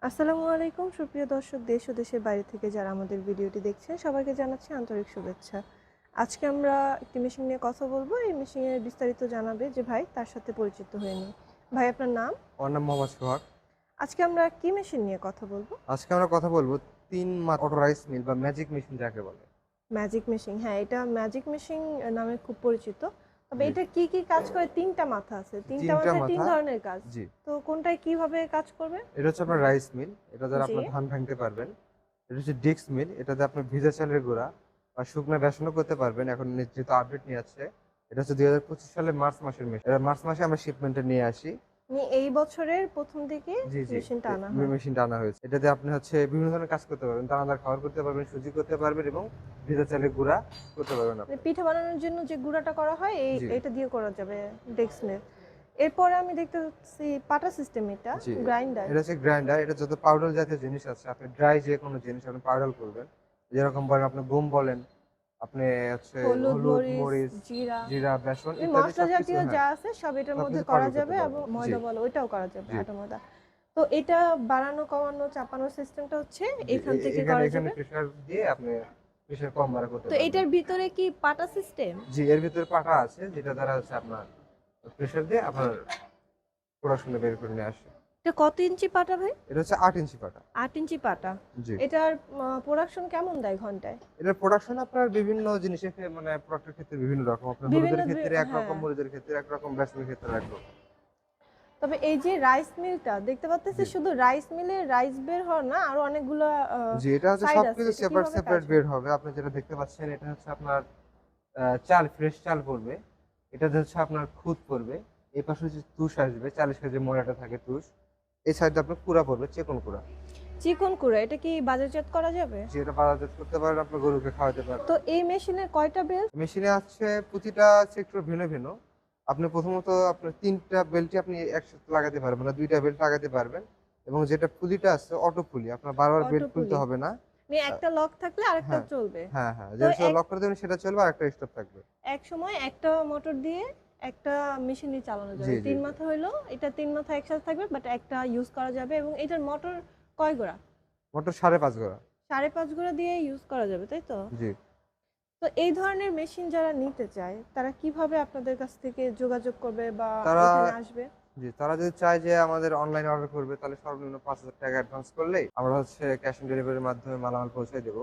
আসসালামু আলাইকুম সুপ্রিয় দর্শক, দেশ ও দেশের বাইরে থেকে যারা আমাদের ভিডিওটি দেখছেন সবাইকে জানাচ্ছি আন্তরিক শুভেচ্ছা। আজকে আমরা একটি মেশিন নিয়ে কথা বলবো। এই মেশিনের বিস্তারিত জানাবে যে ভাই, তার সাথে পরিচিত হয়ে নিই। ভাই, আপনার নাম? আমার নাম মোহাম্মদ সোহাগ। আজকে আমরা কি মেশিন নিয়ে কথা বলবো? আজকে আমরা কথা বলবো ৩ মাথা অটো রাইস মিল বা ম্যাজিক মেশিন যাকে বলে। ম্যাজিক মেশিন, হ্যাঁ, এটা ম্যাজিক মেশিন নামে খুব পরিচিত। তবে জি, এটা কি কি কাজ করে? তিনটা মাথা আছে, তিনটা ৩ টা মাথায় তিন মাথা। ধরনের কাজ। জি, তো কোনটায় কিভাবে কাজ করবে? এটা হচ্ছে আপনার রাইস মিল, এটা দ্বারা জি। আপনার ধান ভাঙতে পারবেন। এটা হচ্ছে ডিক্স মিল, এটাতে আপনি ভিজা চালের গুঁড়া বা শুকনা বেসনও করতে পারবেন। এখন যেহেতু আপডেট নিয়ে আসছে, এটা হচ্ছে ২০২৫ সালের মার্চ মাসের মেশিন। এটা মার্চ মাসে আমরা শিপমেন্টে নিয়ে আসি। মানে এই বছরের প্রথম দিকে জি, জি। মেশিনটা আনা হয়। মেশিনটা আনা হয়েছে। এটাতে আপনি হচ্ছে বিভিন্ন ধরনের কাজ করতে পারবেন। দানাদার খাবার করতে পারবেন, সুজি করতে পারবেন এবং ভেজা চালের গুঁড়া করতে পারবেন মানে আপনি। পিঠা বানানোর জন্য যে গুঁড়াটা করা হয় জি, এটা দিয়ে করা যাবে ডেক্স মিল। এরপরে আমি দেখতে পাচ্ছি পাটা সিস্টেম, এটা জি। গ্রাইন্ডার। এটা হচ্ছে গ্রাইন্ডার। এটা যত পাউডার জাতীয় জিনিস আছে, আপনি ড্রাই যেকোনো জিনিস আপনি পাউডার করবেন। যেরকম বলেন আপনি গম বলেন, আপনি হচ্ছে হলুদ, হলুদ, মরিচ, মরিচ, জিরা, জিরা, বেসন এই ইত্যাদি মশলা সবকিছু, জাতীয় হ্যাঁ, যা আছে সব এটার মধ্যে সবকিছু করা পাউডার করতে যাবে, এবং পারবেন। জি, ময়দা বলো ওইটাও করা যাবে, জি, আটা ময়দা। তো এটা বাড়ানো, কমানো, চাপানোর সিস্টেমটা হচ্ছে জি। এখান থেকে এখানে করা এখানে যাবে। প্রেসার দিয়ে আপনি প্রেসার কম বাড়া করতে তো পারবেন। এটার ভিতরে কি পাটা সিস্টেম? জি, এর ভিতরে পাটা আছে যেটা দ্বারা হচ্ছে আপনার প্রেসার দিয়ে আপনার প্রোডাকশনটা বের করে নিয়ে আসে। এটা কত ইঞ্চি পাটা ভাই? এটা হচ্ছে ৮ ইঞ্চি পাটা। 8 ইঞ্চি পাটা। জি। এটার প্রোডাকশন কেমন দেয় ঘন্টায়? এটার প্রোডাকশন আপনার বিভিন্ন জিনিসের মানে প্রোডাক্টের ক্ষেত্রে বিভিন্ন রকম। আপনার বিভিন্ন হলুদের ক্ষেত্রে হ্যাঁ। একরকম, মরিচের ক্ষেত্রে একরকম, বেসনের ক্ষেত্রে একরকম। তবে এই যে রাইস মিলটা দেখতে পাচ্তেছি, জি। শুধু রাইস মিলে রাইস বের হওয়ার না, আরো অনেকগুলো জি, এটা হচ্ছে সাইড আছে। সবকিছু এটা সেপারেট, কিভাবে কাজ সেপারেট হয়? বের হবে। আপনি যেটা দেখতে পাচ্ছেন এটা হচ্ছে আপনার চাল, ফ্রেশ চাল পড়বে। এটাতে হচ্ছে আপনার খুদ পড়বে। এই পাশে হচ্ছে তুষ আসবে। ৪০ কেজি ময়দাটা থাকে তুষ। এই সাইডে আপনার কুড়া পড়বে, চিকন কুড়া। চিকন কুড়া, এটা কি বাজারজাত করা যাবে? জি, এটা বাজারজাত করতে পারেন, আপনার গরুকে খাওয়াতে পারবেন। তো এই মেশিনের কয়টা বেল্ট? মেশিনে আছে প্রতিটা সেক্টর ভিন্ন, ভিন্ন। আপনি প্রথমত আপনার ৩ টা বেল্টই আপনি একসাথে লাগাতে পারবেন না, ২ টা বেল্ট লাগাতে পারবেন। এবং যেটা পুলিটা আছে অটো পুলি, আপনার বারবার অটো বেল্ট খুলতে পুলি, হবে না। মানে আ একটা লক থাকলে আরেকটা হ্যাঁ, চলবে। হ্যাঁ, হ্যাঁ। তো যেটার সাথে লক করে দেবেন সেটা চলবে, আরেকটা স্টপ থাকবে। এক সময় একটা মোটর দিয়ে একটা মেশিনই চালানো জি, যাবে। জি, তিন জি। মাথা হইলো, এটা তিন মাথা একসাথে থাকবে, বাট একটা ইউজ করা যাবে। এবং এটার মোটর কয় গোড়া? মোটর ৫.৫ গড়া। 5.5 গোড়া দিয়ে ইউজ করা যাবে, তাই তো? জি। তো এই ধরনের মেশিন যারা নিতে চায় তারা কিভাবে আপনাদের কাছ থেকে যোগাযোগ করবে বা তারা এখানে আসবে? জি, তারা যদি চায় যে আমাদের অনলাইনে অর্ডার করবে তাহলে সর্বনিম্ন ৳৫,০০০ অ্যাডভান্স করলেই আমরা হচ্ছে ক্যাশ অন ডেলিভারির মাধ্যমে মালামাল পৌঁছায় দেব।